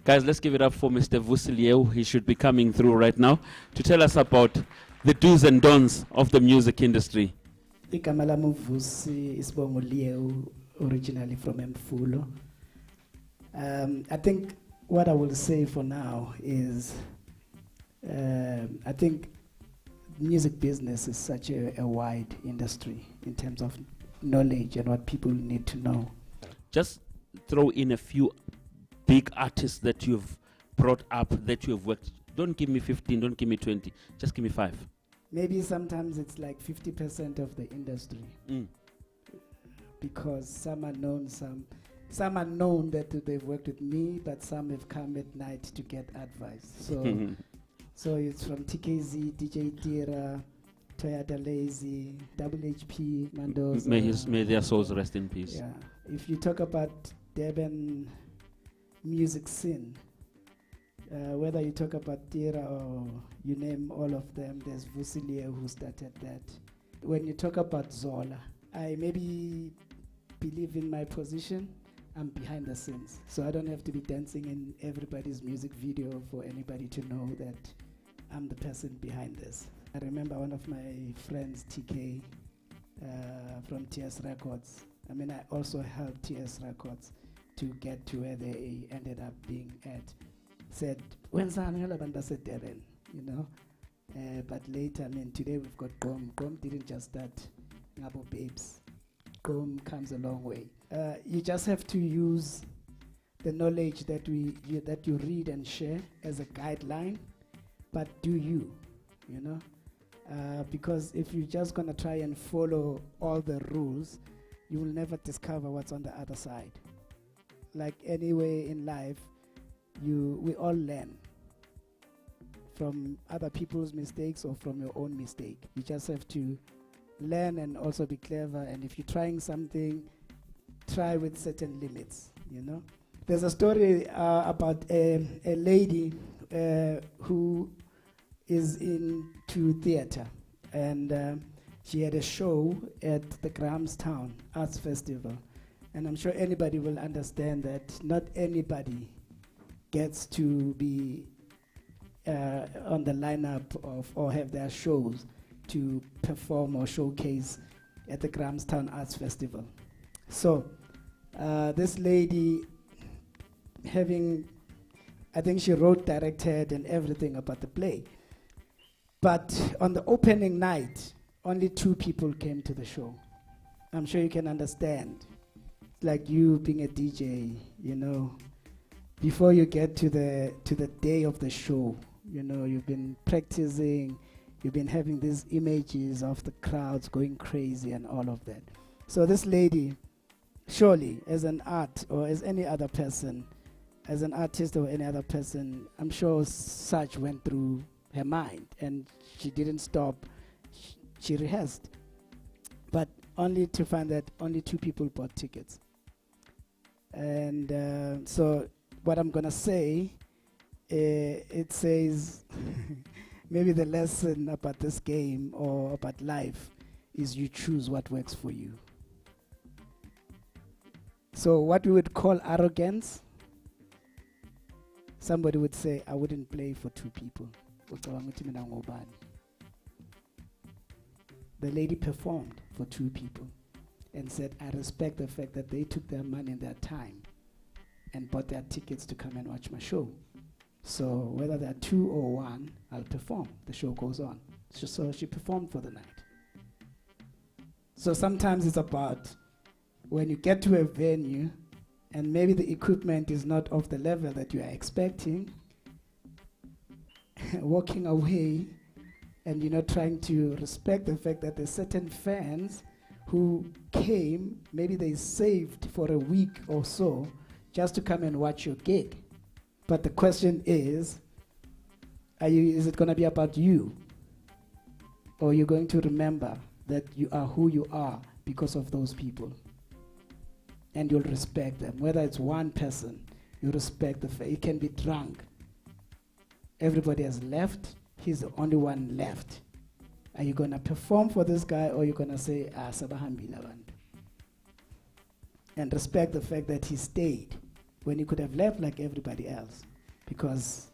Guys, let's give it up for Mr. Vusi Leeuw. He should be coming through right now to tell us about the do's and don'ts of the music industry. Igama lami Vusi Leeuw, originally from Mfulo. I think what I will say for now is I think music business is such a wide industry in terms of knowledge and what people need to know. Just throw in a few big artists that you've brought up, that you have worked. Don't give me 15, don't give me 20, just give me 5. Maybe sometimes it's like 50% of the industry. Because some are known, some are known that they've worked with me, but some have come at night to get advice. So so it's from TKZ, DJ Tira, Toyota Lazy, WHP, Mendoza. May their souls rest in peace. Yeah. If you talk about Durban music scene, whether you talk about Tira or you name all of them, there's Vusi Leeuw who started that. When you talk about Zola, I maybe believe in my position. I'm behind the scenes, so I don't have to be dancing in everybody's music video for anybody to know that I'm the person behind this. I remember one of my friends, TK, from TS Records. I mean, I also helped TS Records to get to where they ended up being at. Said, when's Durban, you know? But later, I mean, today we've got Gom. Gom didn't just start Ngabo Babes. Gom comes a long way. You just have to use the knowledge that you read and share as a guideline, but do you know? Because if you're just gonna try and follow all the rules, you will never discover what's on the other side. Like anyway in life, we all learn from other people's mistakes or from your own mistake. You just have to learn and also be clever. And if you're trying something, try with certain limits, you know. There's a story about a lady who is into theater, and she had a show at the Grahamstown Arts Festival. And I'm sure anybody will understand that not anybody gets to be on the lineup of or have their shows to perform or showcase at the Grahamstown Arts Festival. So this lady, I think she wrote, directed, and everything about the play. But on the opening night, only 2 people came to the show. I'm sure you can understand. It's like you being a DJ, you know, before you get to the day of the show, you know, you've been practicing, you've been having these images of the crowds going crazy and all of that. So this lady, surely as an art or as any other person, as an artist or any other person, I'm sure such went through her mind, and she didn't stop. She rehearsed, but only to find that only 2 people bought tickets. And so what I'm gonna say, it says maybe the lesson about this game or about life is you choose what works for you. So what we would call arrogance, somebody would say, I wouldn't play for 2 people. The lady performed for 2 people and said, I respect the fact that they took their money and their time and bought their tickets to come and watch my show. So whether there are 2 or 1, I'll perform. The show goes on. So she performed for the night. So sometimes it's about when you get to a venue and maybe the equipment is not of the level that you are expecting, walking away and trying to respect the fact that there's certain fans who came, maybe they saved for a week or so just to come and watch your gig. But the question is it going to be about you? Or are you going to remember that you are who you are because of those people? And you'll respect them. Whether it's one person, you respect the fact. It can be drunk. Everybody has left. He's the only one left. Are you going to perform for this guy, or are you going to say, sabahambila bantu? And respect the fact that he stayed when he could have left like everybody else. because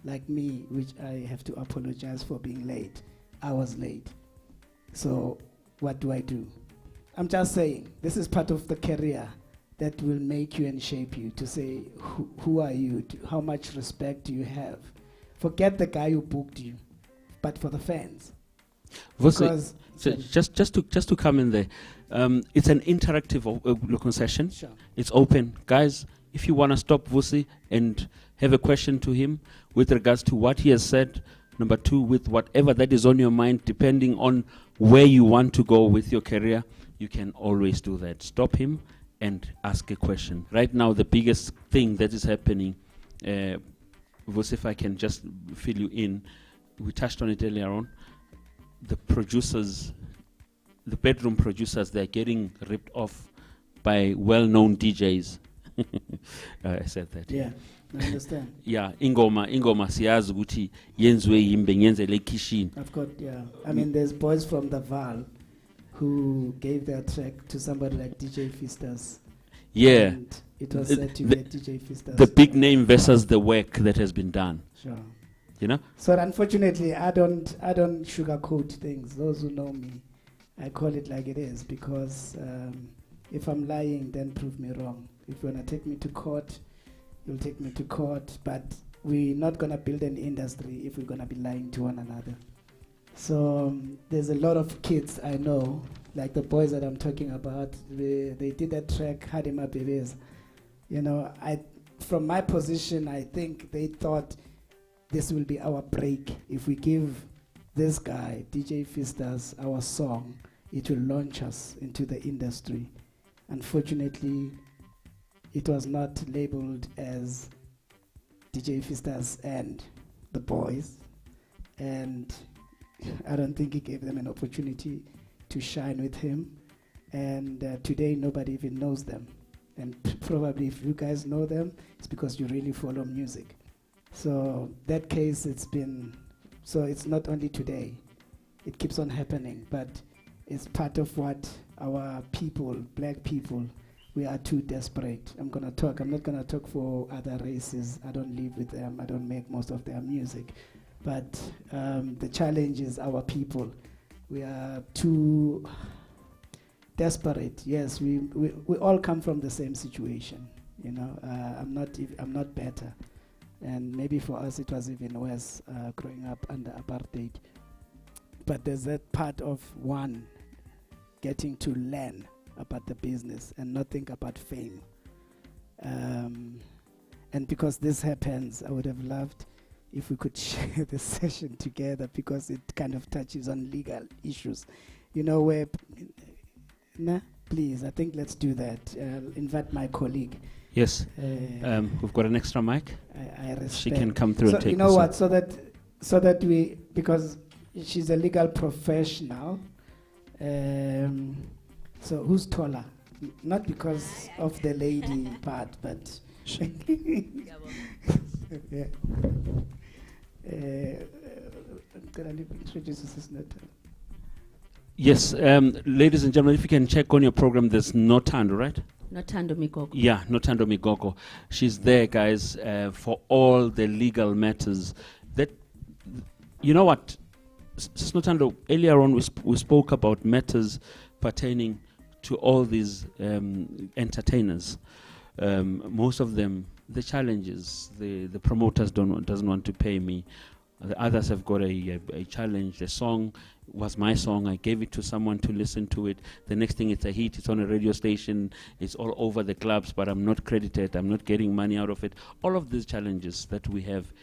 like me, which I have to apologize for being late, I was late. So what do? I'm just saying, this is part of the career that will make you and shape you, to say, who are you? How much respect do you have? Forget the guy who booked you, but for the fans. Vusi, so just to come in there, it's an interactive concession. Sure. It's open. Guys, if you want to stop Vusi and have a question to him with regards to what he has said, number two, with whatever that is on your mind, depending on where you want to go with your career, you can always do that. Stop him and ask a question. Right now, the biggest thing that is happening, Vusi, if I can just fill you in, we touched on it earlier on, the producers, the bedroom producers, they're getting ripped off by well-known DJs. I said that. Yeah, I understand. Yeah, ingoma siyazi ukuthi yenziwe yimbe ngenzele ekitchen. I've got, yeah. I mean, there's boys from the Val who gave their track to somebody like DJ Fistas. Yeah. And it was said to be a DJ Fistas. The big name versus the work that has been done. Sure. You know? So unfortunately, I don't sugarcoat things. Those who know me, I call it like it is, because if I'm lying, then prove me wrong. If you want to take me to court, you'll take me to court, but we're not going to build an industry if we're going to be lying to one another. So there's a lot of kids I know, like the boys that I'm talking about, they did that track, Hadima Bebes. You know, from my position, I think they thought this will be our break. If we give this guy, DJ Fistas, our song, it will launch us into the industry. Unfortunately, it was not labeled as DJ Fistas and the boys, and I don't think he gave them an opportunity to shine with him. And today, nobody even knows them. And probably if you guys know them, it's because you really follow music. So that case, it's not only today. It keeps on happening, but it's part of what our people, black people, we are too desperate. I'm not gonna talk for other races. I don't live with them. I don't make most of their music. But the challenge is our people. We are too desperate. Yes, we all come from the same situation. You know, I'm not better. And maybe for us it was even worse growing up under apartheid. But there's that part of one getting to learn about the business and not think about fame. And because this happens, I would have loved if we could share this session together, because it kind of touches on legal issues. You know, where, please, I think let's do that. Invite my colleague. Yes. We've got an extra mic. I respect. She can come through and take you know what? So that we, because she's a legal professional. So who's taller? Not because of the lady part, but yeah. I'm gonna introduce this. Yes, ladies and gentlemen, if you can check on your program, there's Nothando, right? Nothando Migogo. Yeah, Nothando Migogo. She's there, guys, for all the legal matters. That, you know what, Nothando, earlier on we spoke about matters pertaining to all these entertainers. Most of them, the challenges, the promoters doesn't want to pay me. The others have got a challenge. The song was my song. I gave it to someone to listen to it. The next thing, it's a hit. It's on a radio station. It's all over the clubs, but I'm not credited. I'm not getting money out of it. All of these challenges that we have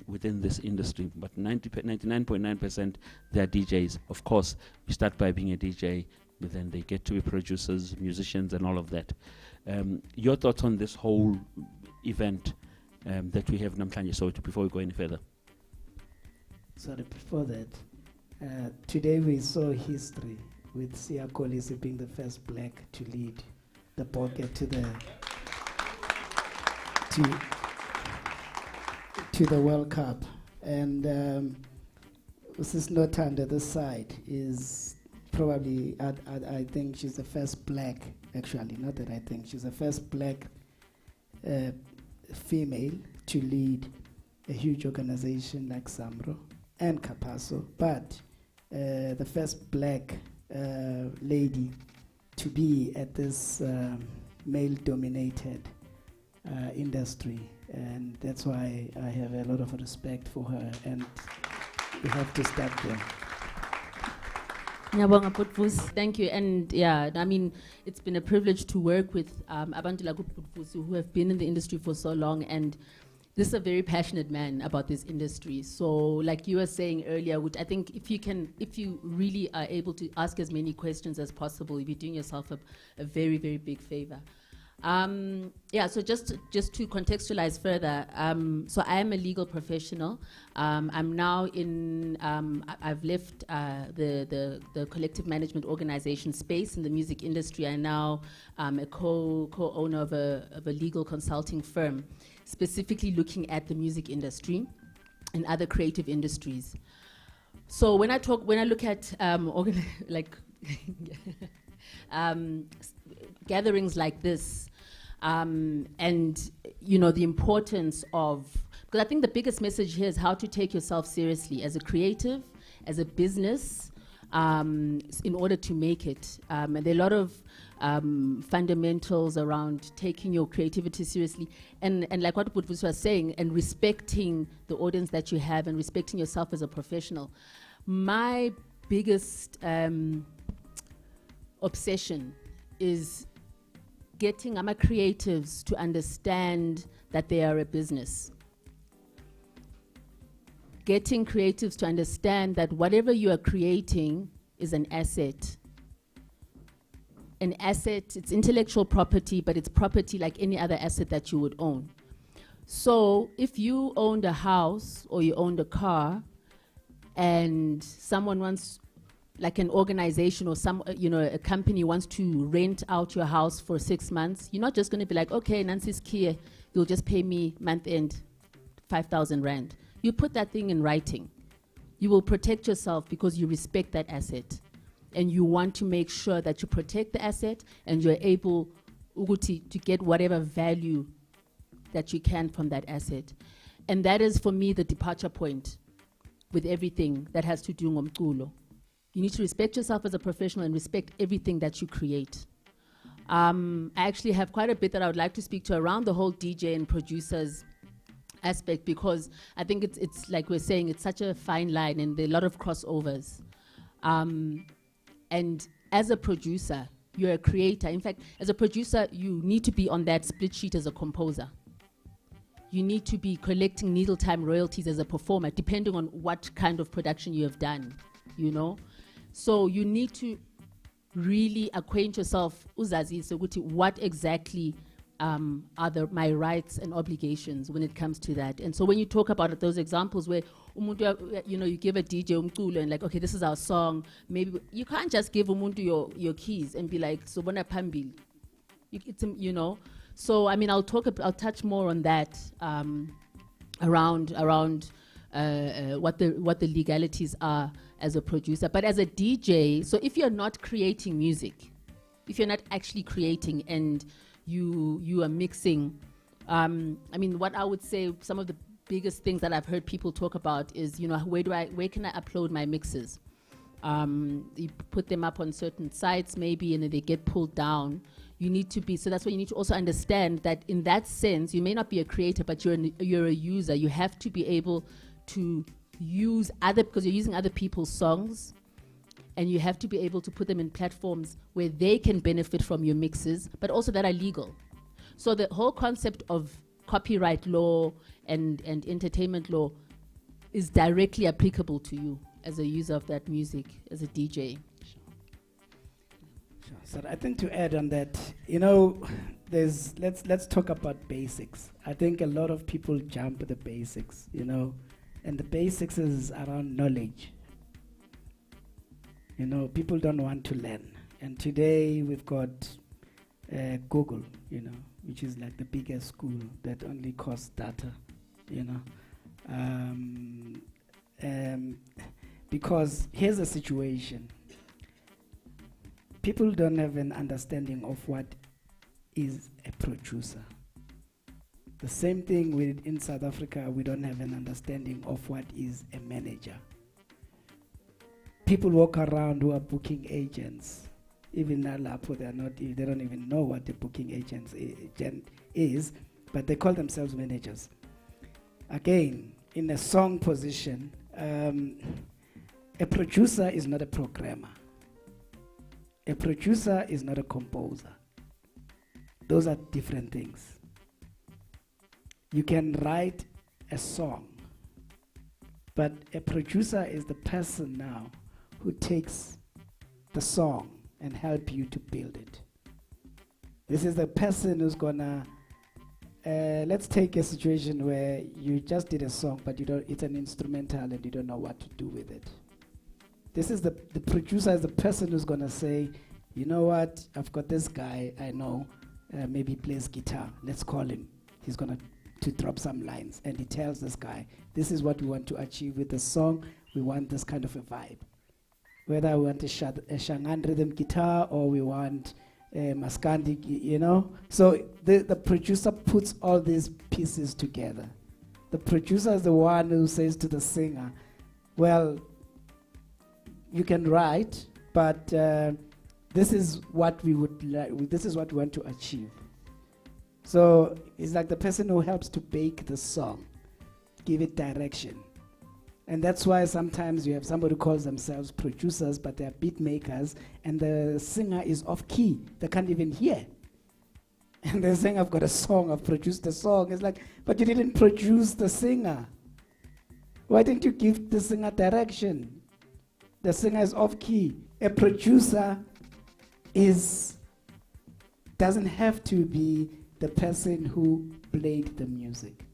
within this industry. But 99.9%, they are DJs. Of course, we start by being a DJ, but then they get to be producers, musicians, and all of that. Your thoughts on this whole event that we have Namhlanje Soweto before we go any further? Sorry, before that, today we saw history with Sia Kolisi being the first black to lead the pocket to the World Cup. And Mrs. Nothando, this side, is probably, I think she's the first black, actually, not that I think, she's the first black female to lead a huge organization like Samro and Capasso, but the first black lady to be at this male-dominated industry, and that's why I have a lot of respect for her, and we have to start there. Ngiyabonga Vusi. Thank you. And yeah, I mean, it's been a privilege to work with abantu like Vusi who have been in the industry for so long, and this is a very passionate man about this industry. So like you were saying earlier, which I think if you really are able to ask as many questions as possible, you're doing yourself a very, very big favor. Yeah, so just to contextualize further, so I am a legal professional. I'm now in, I've left the collective management organization space in the music industry. I now am a co-owner of a legal consulting firm, specifically looking at the music industry and other creative industries. So when I look at gatherings like this, and the importance of, because I think the biggest message here is how to take yourself seriously as a creative, as a business, in order to make it. And there are a lot of fundamentals around taking your creativity seriously, and like what Vusi was saying, and respecting the audience that you have and respecting yourself as a professional. My biggest obsession is getting AMA creatives to understand that they are a business. Getting creatives to understand that whatever you are creating is an asset. An asset, it's intellectual property, but it's property like any other asset that you would own. So if you owned a house or you owned a car and someone wants, like an organization or a company wants to rent out your house for 6 months, you're not just going to be like, okay, Nancy's here, you'll just pay me month end 5,000 Rand. You put that thing in writing. You will protect yourself because you respect that asset. And you want to make sure that you protect the asset and you're able to get whatever value that you can from that asset. And that is, for me, the departure point with everything that has to do with ngomculo. You need to respect yourself as a professional and respect everything that you create. I actually have quite a bit that I would like to speak to around the whole DJ and producers aspect, because I think it's like we're saying, it's such a fine line and there are a lot of crossovers. And as a producer, you're a creator. In fact, as a producer, you need to be on that split sheet as a composer. You need to be collecting needle time royalties as a performer, depending on what kind of production you have done, So you need to really acquaint yourself, uzazi sokuthi, what exactly are my rights and obligations when it comes to that. And so when you talk about those examples where umuntu, you give a DJ umculo and like, okay, this is our song, maybe you can't just give umuntu your keys and be like, so bona pambili. So I mean, I'll touch more on that around what the legalities are as a producer. But as a DJ, so if you're not creating music, if you're not actually creating and you are mixing, I mean, what I would say, some of the biggest things that I've heard people talk about is, where can I upload my mixes? You put them up on certain sites maybe, and then they get pulled down. You need to be, so that's why you need to also understand that in that sense, you may not be a creator, but you're a user. You have to be able to use because you're using other people's songs, and you have to be able to put them in platforms where they can benefit from your mixes, but also that are legal. So the whole concept of copyright law and entertainment law is directly applicable to you as a user of that music, as a DJ. Sure. So I think to add on that, let's talk about basics. I think a lot of people jump the basics, and the basics is around knowledge. People don't want to learn. And today we've got Google, which is like the biggest school that only costs data, because here's a situation. People don't have an understanding of what is a producer. The same thing in South Africa, we don't have an understanding of what is a manager. People walk around who are booking agents. Even Nalapo, they don't even know what a booking agent is, but they call themselves managers. Again, in a song position, a producer is not a programmer. A producer is not a composer. Those are different things. You can write a song, but a producer is the person now who takes the song and help you to build it. This is the person who's gonna, let's take a situation where you just did a song, but it's an instrumental and you don't know what to do with it. This is the producer is the person who's gonna say, you know what, I've got this guy I know, maybe plays guitar, let's call him. He's gonna to drop some lines, and he tells this guy, this is what we want to achieve with the song, we want this kind of a vibe. Whether we want a Shangan rhythm guitar or we want Maskandi, you know. So the producer puts all these pieces together. The producer is the one who says to the singer, well, you can write, but this is what we would like, this is what we want to achieve. So it's like the person who helps to bake the song, give it direction. And that's why sometimes you have somebody who calls themselves producers, but they're beat makers, and the singer is off key. They can't even hear. And they're saying, I've got a song, I've produced a song. It's like, but you didn't produce the singer. Why didn't you give the singer direction? The singer is off key. A producer doesn't have to be the person who played the music.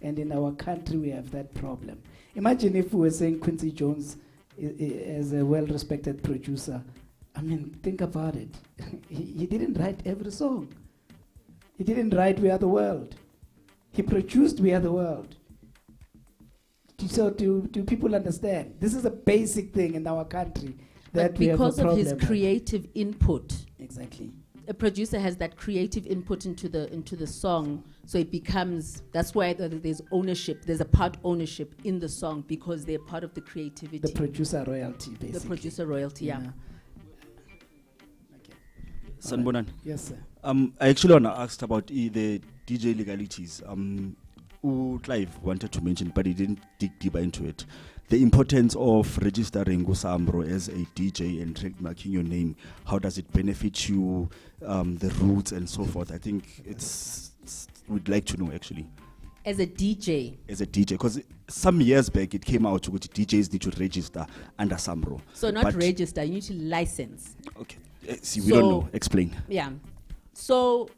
And in our country, we have that problem. Imagine if we were saying Quincy Jones is a well-respected producer. I mean, think about it. He didn't write every song. He didn't write We Are the World. He produced We Are the World. So do people understand? This is a basic thing in our country that but we have a because of problem his with. creative input, Exactly. a producer has that creative input into the song, so it becomes, that's why there's ownership, there's a part ownership in the song because they're part of the creativity. The producer royalty, basically. The producer royalty, yeah. Okay. Sanbonan. Yes, sir. I actually want to ask about the DJ legalities. Clive wanted to mention, but he didn't dig deeper into it. The importance of registering Gusambro as a DJ and trademarking your name. How does it benefit you, the roots and so forth? I think we'd like to know actually. As a DJ, because some years back it came out that DJs need to register under Sambro. so not register, you need to license. Okay. See, we don't know. Explain. Yeah. So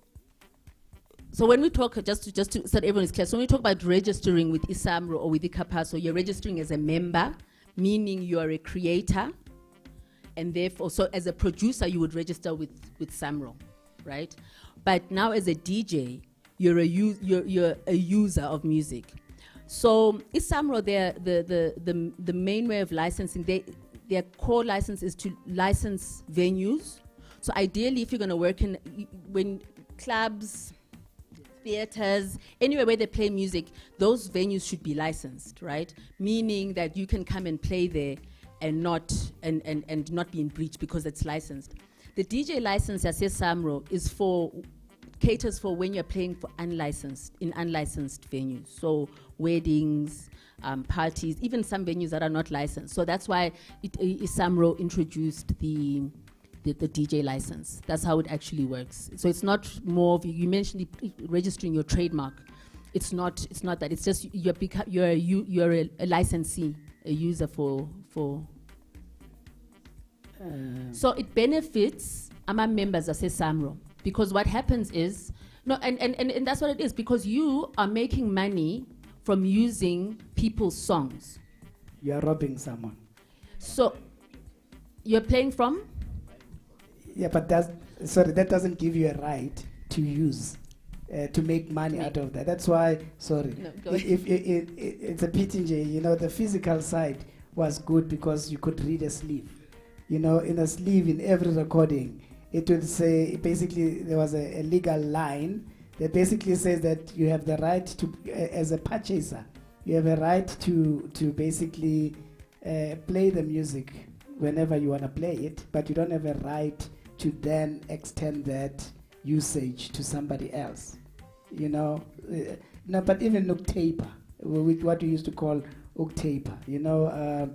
when we talk, just to so that everyone is clear, so when we talk about registering with Isamro or with Ikapaso, you're registering as a member, meaning you are a creator, and therefore, so as a producer, you would register with Samro, right? But now as a DJ, you're a user of music. So Isamro, the main way of licensing, their core license is to license venues. So ideally, if you're going to work when clubs, theaters, anywhere where they play music, those venues should be licensed, right? Meaning that you can come and play there and not be in breach because it's licensed. The DJ license, as says Samro, caters for when you're playing for unlicensed venues. So weddings, parties, even some venues that are not licensed. So that's why Samro introduced the DJ license. That's how it actually works. So it's not more of, you mentioned registering your trademark. It's not that. It's just you're a licensee, a user for. So it benefits AMA members as a Samro, because what happens is and that's what it is, because you are making money from using people's songs. You are robbing someone. So you're playing from. Yeah, but that doesn't give you a right to use, to make money out of that. That's why, sorry. No, go ahead. If it's a pity, the physical side was good because you could read a sleeve. In a sleeve, in every recording, it would say, basically, there was a legal line that basically says that you have the right to, as a purchaser, you have a right to basically play the music whenever you want to play it, but you don't have a right to then extend that usage to somebody else. You know, no, but even Uktaper, with what we used to call Uktaper, you know,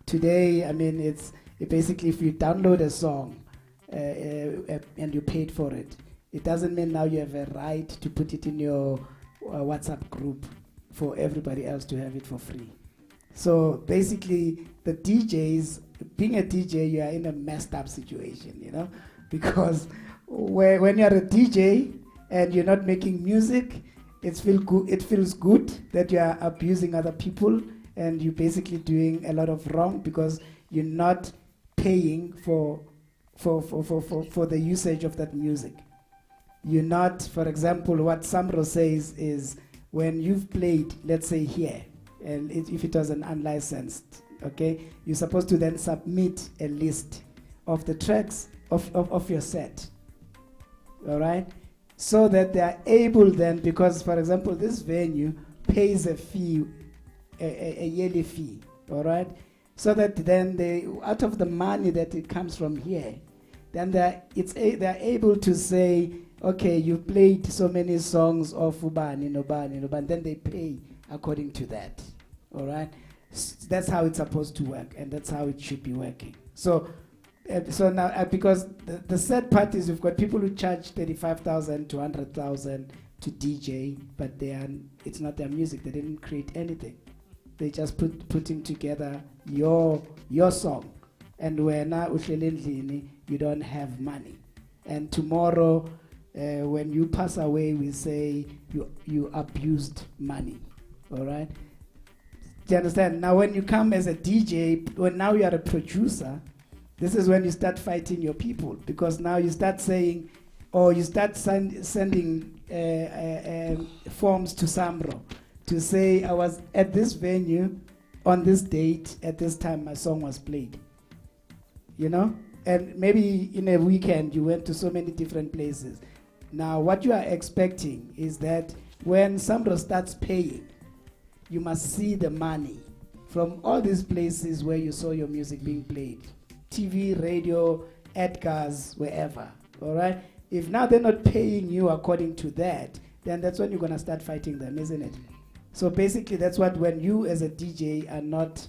today, I mean, it basically, if you download a song and you paid for it, it doesn't mean now you have a right to put it in your WhatsApp group for everybody else to have it for free. So basically, the DJs, being a DJ, you are in a messed up situation, you know, because when you're a DJ and you're not making music, it feels good that you are abusing other people and you're basically doing a lot of wrong because you're not paying for the usage of that music. You're not, for example, what Samro says is when you've played, let's say here, and if it was an unlicensed, okay, you're supposed to then submit a list of the tracks of your set, all right? So that they are able then, because, for example, this venue pays a fee, a yearly fee, all right? So that then they, out of the money that it comes from here, then they're able to say, okay, you played so many songs of Ubani, Nobani, then they pay according to that, all right? That's how it's supposed to work, and that's how it should be working. So now, because the sad part is we've got people who charge 35,000 to 100,000 to DJ, but it's not their music. They didn't create anything. They just putting together your song, and when you don't have money. And tomorrow, when you pass away, we say you abused money. All right. Do you understand? Now, when you come as a DJ, when now you are a producer, this is when you start fighting your people, because now you start saying, or you start sending forms to Samro to say, I was at this venue on this date, at this time my song was played. You know? And maybe in a weekend you went to so many different places. Now what you are expecting is that when Samro starts paying, you must see the money from all these places where you saw your music being played. TV, radio, Edgar's, wherever, all right? If now they're not paying you according to that, then that's when you're going to start fighting them, isn't it? So basically that's what, when you as a DJ are not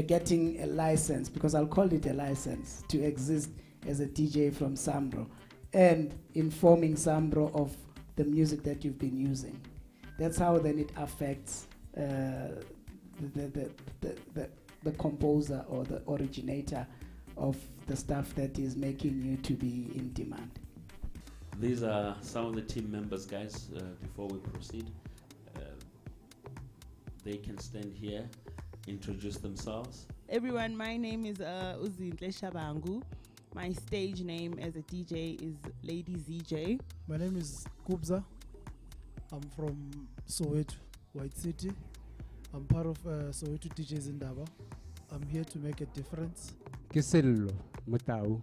getting a license, because I'll call it a license, to exist as a DJ from Samro, and informing Samro of the music that you've been using. That's how then it affects the composer or the originator of the stuff that is making you to be in demand. These are some of the team members, guys. Before we proceed, they can stand here, introduce themselves. Everyone, my name is Vusi Leeuw Shares. My stage name as a DJ is Lady ZJ. My name is Kubza. I'm from Soweto, White City. I'm part of Soweto Djs Indaba. I'm here to make a difference. Kisello Mutau,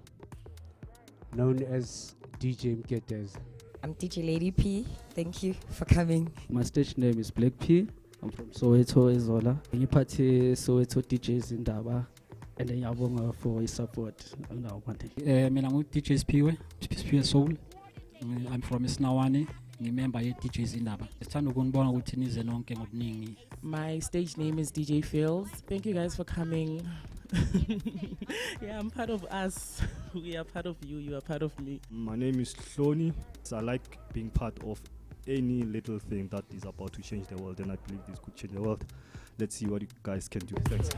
known as DJ Mketes. I'm DJ Lady P. Thank you for coming. My stage name is Black P. I'm from Soweto, Ezola. I'm part of Soweto Djs Indaba. And then I'm for his support. I'm DJs Piwe, Piwe Soul. I'm from Isnawani. Remember DJs Indaba. My stage name is DJ Fields. Thank you guys for coming. Yeah, I'm part of us. We are part of you. You are part of me. My name is Hloni. I like being part of any little thing that is about to change the world, and I believe this could change the world. Let's see what you guys can do. Thanks.